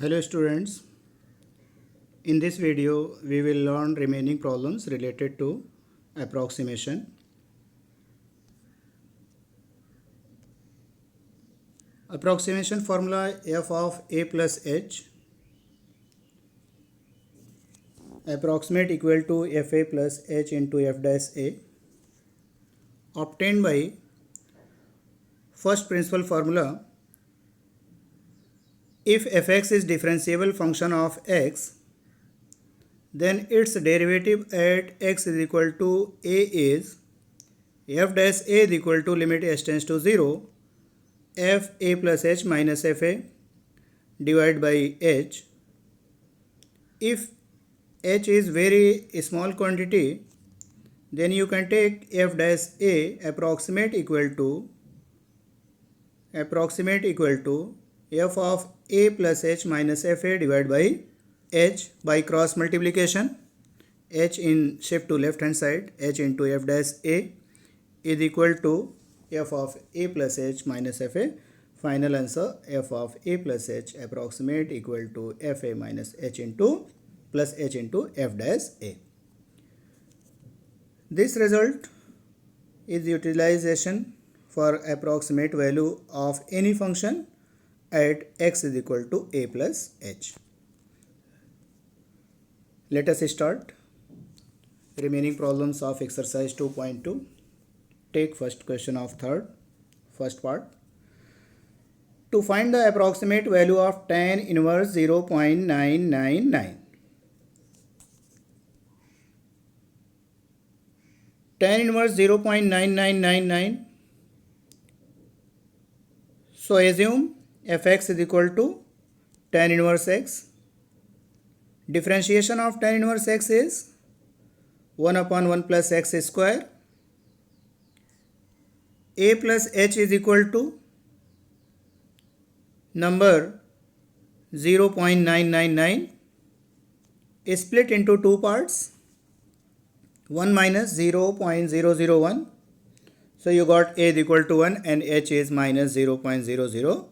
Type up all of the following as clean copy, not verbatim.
Hello students, in this video we will learn remaining problems related to approximation. Approximation formula f of a plus h approximate equal to fa plus h into f dash a obtained by first principle formula. If fx is differentiable function of x, then its derivative at x is equal to a is f dash a is equal to limit h tends to 0 f a plus h minus f a divided by h. If h is very small quantity, then you can take f dash a approximate equal to f of a plus h minus f a divided by h by cross multiplication. H in shift to left hand side, h into f dash a is equal to f of a plus h minus f a. Final answer, f of a plus h approximate equal to f a minus h into plus h into f dash a. This result is utilization for approximate value of any function at x is equal to a plus h. Let us start remaining problems of exercise 2.2. Take first question of first part. To find the approximate value of tan inverse 0.999. Tan inverse 0.9999. So assume fx is equal to tan inverse x. Differentiation of tan inverse x is 1 upon 1 plus x square. A plus h is equal to number 0.999 is split into two parts, 1 minus 0.001. So you got a is equal to 1 and h is minus 0.001.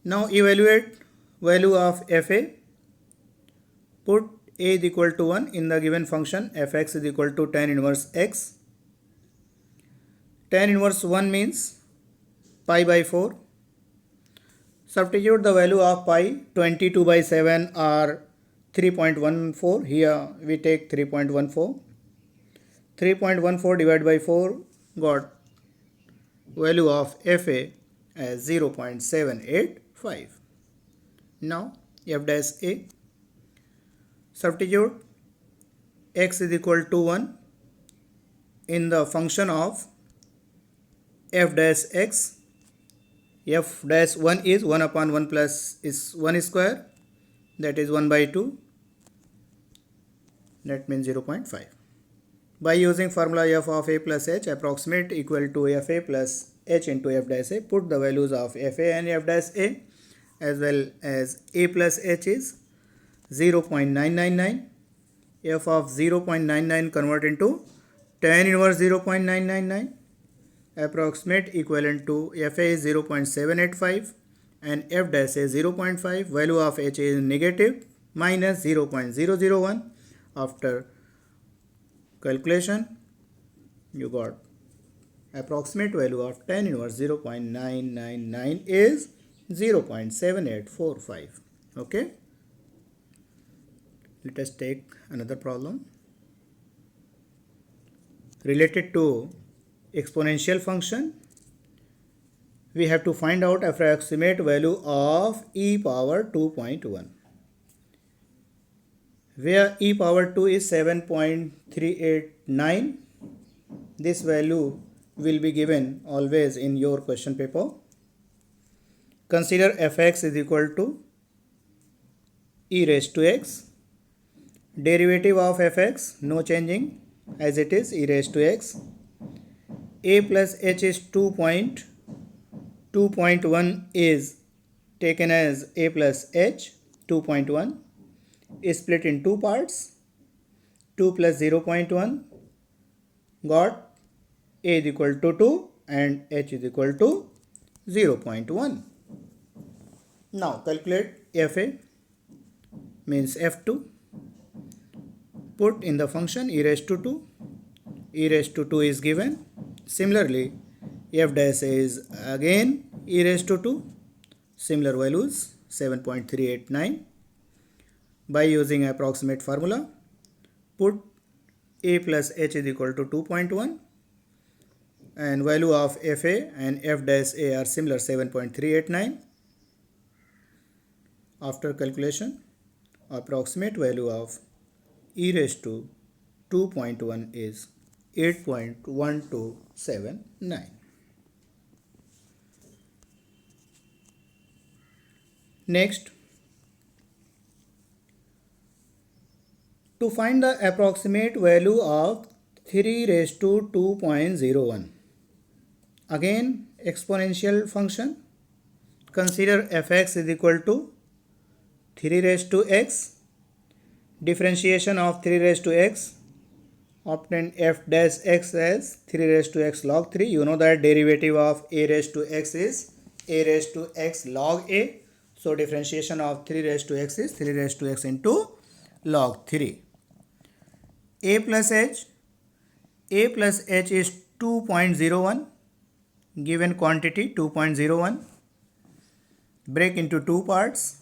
Now evaluate value of fa. Put a is equal to 1 in the given function fx is equal to tan inverse x. Tan inverse 1 means pi by 4. Substitute the value of pi, 22 by 7 or 3.14. Here we take 3.14. 3.14 divided by 4 got value of fa as 0.785. Now f dash a. Substitute x is equal to 1 in the function of f dash x. F dash 1 is 1 upon 1 plus is 1 square, that is 1 by 2, that means 0.5. By using formula f of a plus h approximate equal to fa plus h into f dash a, put the values of fa and f dash a as well as a plus h is 0.999. F of 0.99 convert into tan inverse 0.999. Approximate equivalent to fa is 0.785 and f dash is 0.5. Value of h is negative minus 0.001. After calculation, you got approximate value of tan inverse 0.999 is 0.7845. Okay. Let us take another problem related to exponential function. We have to find out approximate value of e power 2.1, where e power 2 is 7.389. This value will be given always in your question paper. Consider fx is equal to e raised to x. Derivative of fx no changing as it is, e raised to x. A plus h is 2.1 is taken as a plus h. 2.1 is split in two parts. 2 plus 0.1 got a is equal to 2 and h is equal to 0.1. Now calculate fa means f2, put in the function e raised to 2, e raised to 2 is given. Similarly f dash is again e raised to 2, similar values 7.389. By using approximate formula, put a plus h is equal to 2.1 and value of fa and f dash a are similar 7.389. After calculation, approximate value of e raised to 2.1 is 8.1279. Next, to find the approximate value of 3 raised to 2.01. Again, exponential function. Consider fx is equal to 3 raised to x. Differentiation of 3 raised to x. Obtain f dash x as 3 raised to x log 3. You know that derivative of a raised to x is a raised to x log a. So differentiation of 3 raised to x is 3 raised to x into log 3. A plus h is 2.01. Given quantity 2.01. Break into two parts.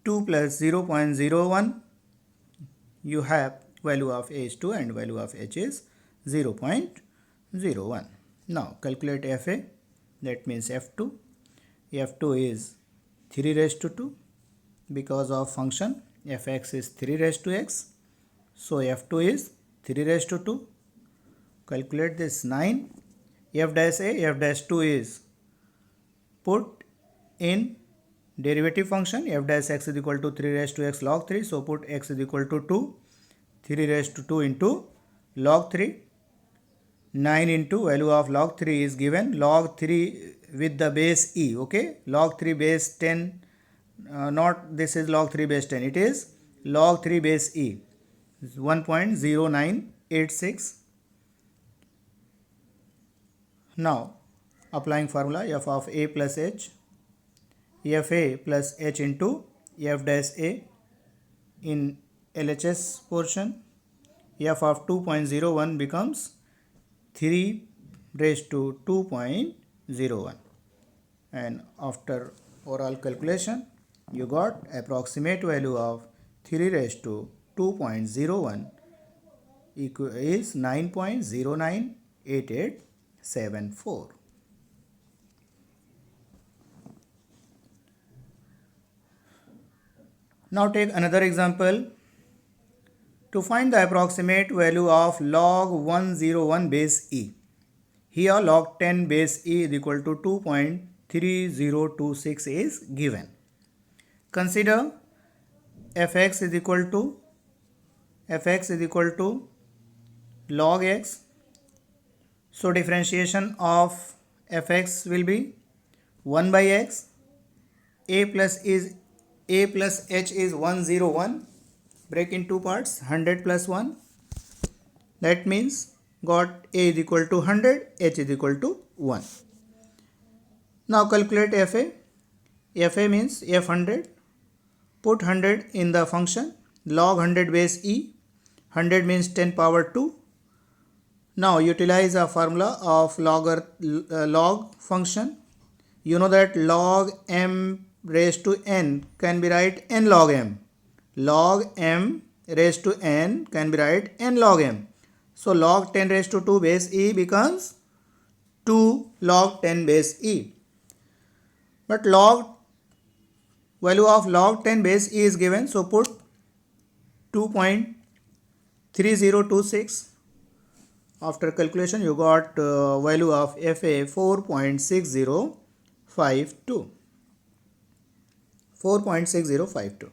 2 plus 0.01. You have value of a is 2 and value of h is 0.01. Now calculate fa. That means f2. f2 is 3 raised to 2 because of function fx is 3 raised to x. So f2 is 3 raised to 2. Calculate this 9. F dash a, f dash 2 is put in derivative function. F dash x is equal to 3 raised to x log 3. So put x is equal to 2. 3 raised to 2 into log 3. 9 into value of log 3 is given. Log 3 with the base e. Okay. Log 3 base 10. Not this is log 3 base 10. It is log 3 base e. 1.0986. Now applying formula f of a plus h, fa plus h into f dash a in LHS portion, f of 2.01 becomes 3 raised to 2.01, and after oral calculation you got approximate value of 3 raised to 2.01 is 9.098874. Now take another example. To find the approximate value of log 101 base e. Here log 10 base e is equal to 2.3026 is given. Consider fx is equal to log x. So differentiation of fx will be 1 by x. A plus h is 101. Break in two parts. 100 plus 1. That means got a is equal to 100, h is equal to 1. Now calculate fa. fa means f100. Put 100 in the function. Log 100 base e. 100 means 10 power 2. Now utilize a formula of log function. You know that log m raised to n can be write n log m. Log m raised to n can be write n log m. So log 10 raised to 2 base e becomes 2 log 10 base e. But value of log 10 base e is given. So put 2.3026. After calculation you got value of fa 4.6052. 4.6052.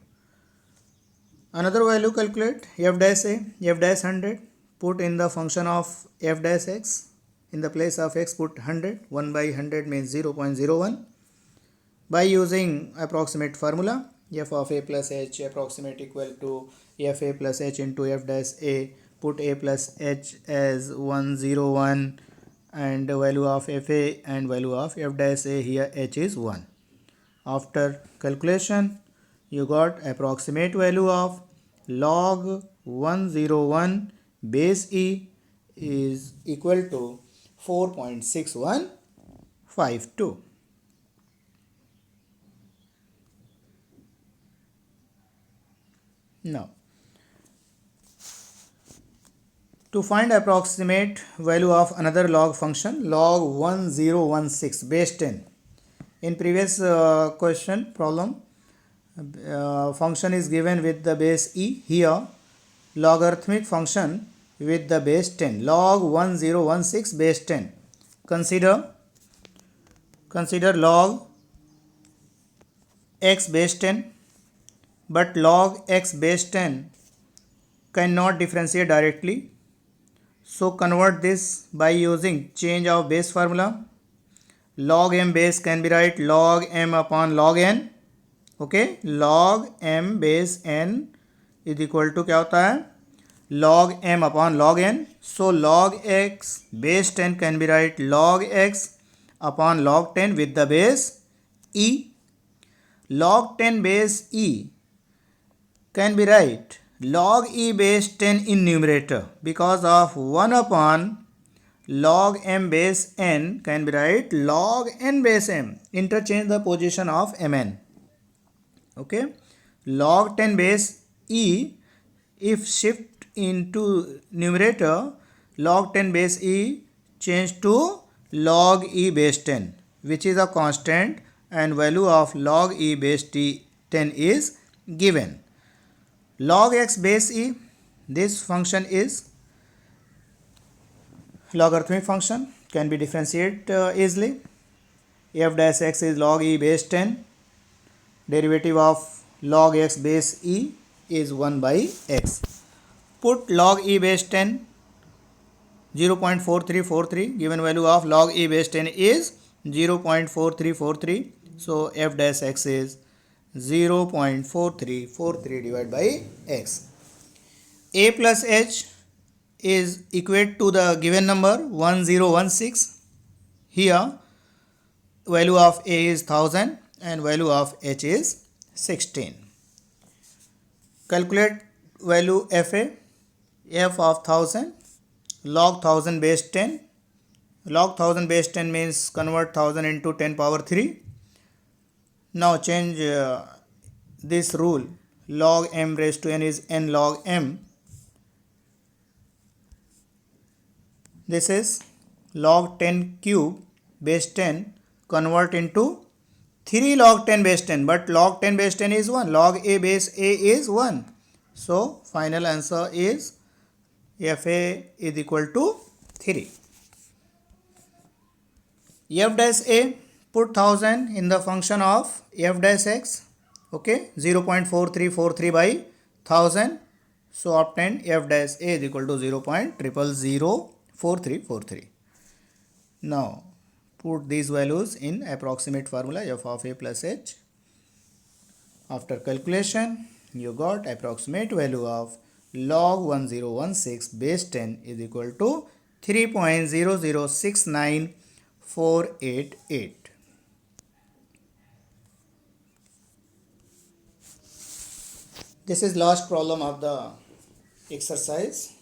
Another value calculate f dash a, f dash 100. Put in the function of f dash x. In the place of x put 100. 1 by 100 means 0.01. By using approximate formula, f of a plus h approximate equal to fa plus h into f dash a. Put a plus h as 101 and value of fa and value of f dash a, here h is 1. After calculation, you got approximate value of log 101 base e is equal to 4.6152. Now, to find approximate value of another log function, log 1016 base 10. In previous question problem, function is given with the base e. Here, logarithmic function with the base 10. Log 1016 base 10. Consider log x base 10, but log x base 10 cannot differentiate directly. So convert this by using change of base formula. Log m base can be write log m upon log n. Okay, log m base n is equal to क्या होता है log m upon log n. So log x base 10 can be write log x upon log 10 with the base e. Log 10 base e can be write log e base 10 in numerator because of 1 upon log m base n can be write log n base m. Interchange the position of mn. Okay, log 10 base e, if shift into numerator, log 10 base e change to log e base 10, which is a constant, and value of log e base 10 is given. Log x base e, this function is logarithmic function, can be differentiated easily. F dash x is log e base 10. Derivative of log x base e is 1 by x. Put log e base 10 0.4343. Given value of log e base 10 is 0.4343. So f dash x is 0.4343 divided by x. A plus h is equate to the given number 1016. Here value of a is 1000 and value of h is 16. Calculate value fa. F of 1000, log 1000 base 10. Log 1000 base 10 means convert 1000 into 10 power 3. Now change this rule. Log m raised to n is n log m. This is log 10 cube base 10 convert into 3 log 10 base 10, but log 10 base 10 is 1. Log a base a is 1. So final answer is fa is equal to 3. F dash a, put 1000 in the function of f dash x. Okay, 0.4343 by 1000. So obtain f dash a is equal to 0.0004343. Now put these values in approximate formula f of a plus h. After calculation, you got approximate value of log 1016 base 10 is equal to 3.0069488. This is last problem of the exercise.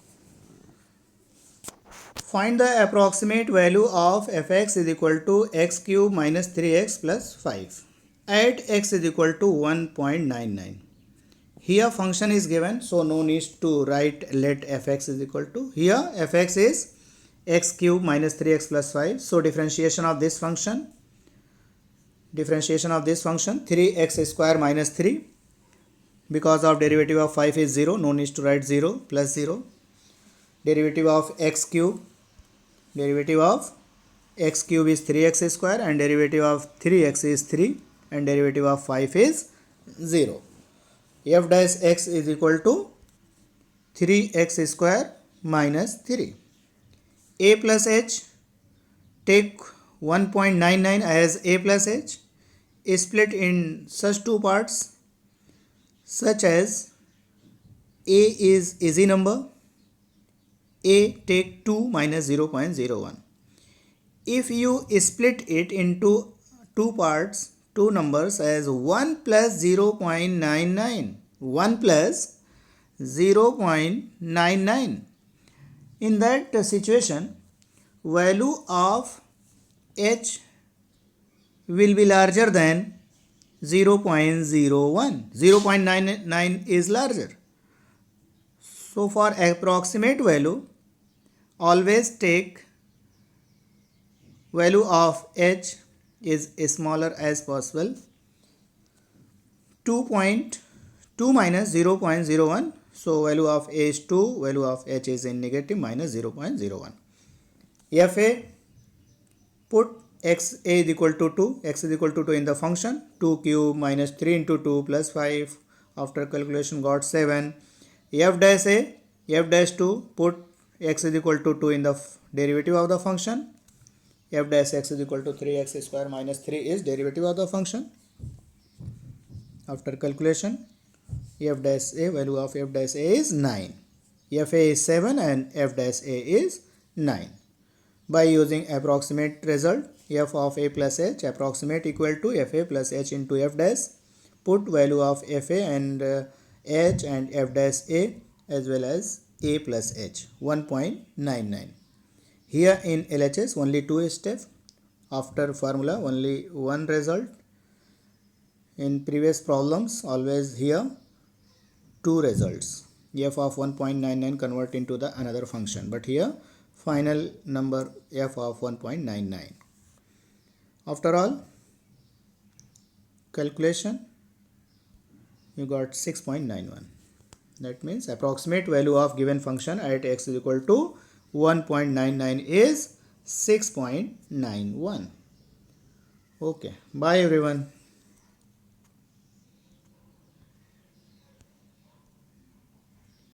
Find the approximate value of fx is equal to x cube minus 3x plus 5 at x is equal to 1.99. Here function is given, so no need to write let fx is equal to. Here fx is x cube minus 3x plus 5. So differentiation of this function 3x square minus 3. Because of derivative of 5 is 0, no need to write 0, plus 0. Derivative of x cube is 3x square and derivative of 3x is 3 and derivative of 5 is 0. F dash x is equal to 3x square minus 3. A plus h, take 1.99 as a plus h, split in such two parts such as a is easy number, a take 2 minus 0.01. If you split it into two parts, two numbers as 1 plus 0.99. 1 plus 0.99. In that situation, value of h will be larger than 0.01. 0.99 is larger. So for approximate value, always take value of h is smaller as possible. 2.2 minus 0.01. So value of a is 2, value of h is in negative minus 0.01. Fa, put x a is equal to 2, x is equal to 2 in the function, 2 cube minus 3 into 2 plus 5, after calculation got 7. F dash a, f dash 2, put x is equal to 2 in the derivative of the function, f dash x is equal to 3x square minus 3 is derivative of the function. After calculation, f dash a, value of f dash a is 9. Fa is 7 and f dash a is 9. By using approximate result, f of a plus h approximate equal to fa plus h into f dash. Put value of fa and h and f dash a as well as a plus h, 1.99. Here in LHS only 2 steps. After formula only one result. In previous problems always here 2 results. F of 1.99 convert into the another function, but here final number f of 1.99. After all calculation, you got 6.91. That means approximate value of given function at x is equal to 1.99 is 6.91. Okay, bye everyone.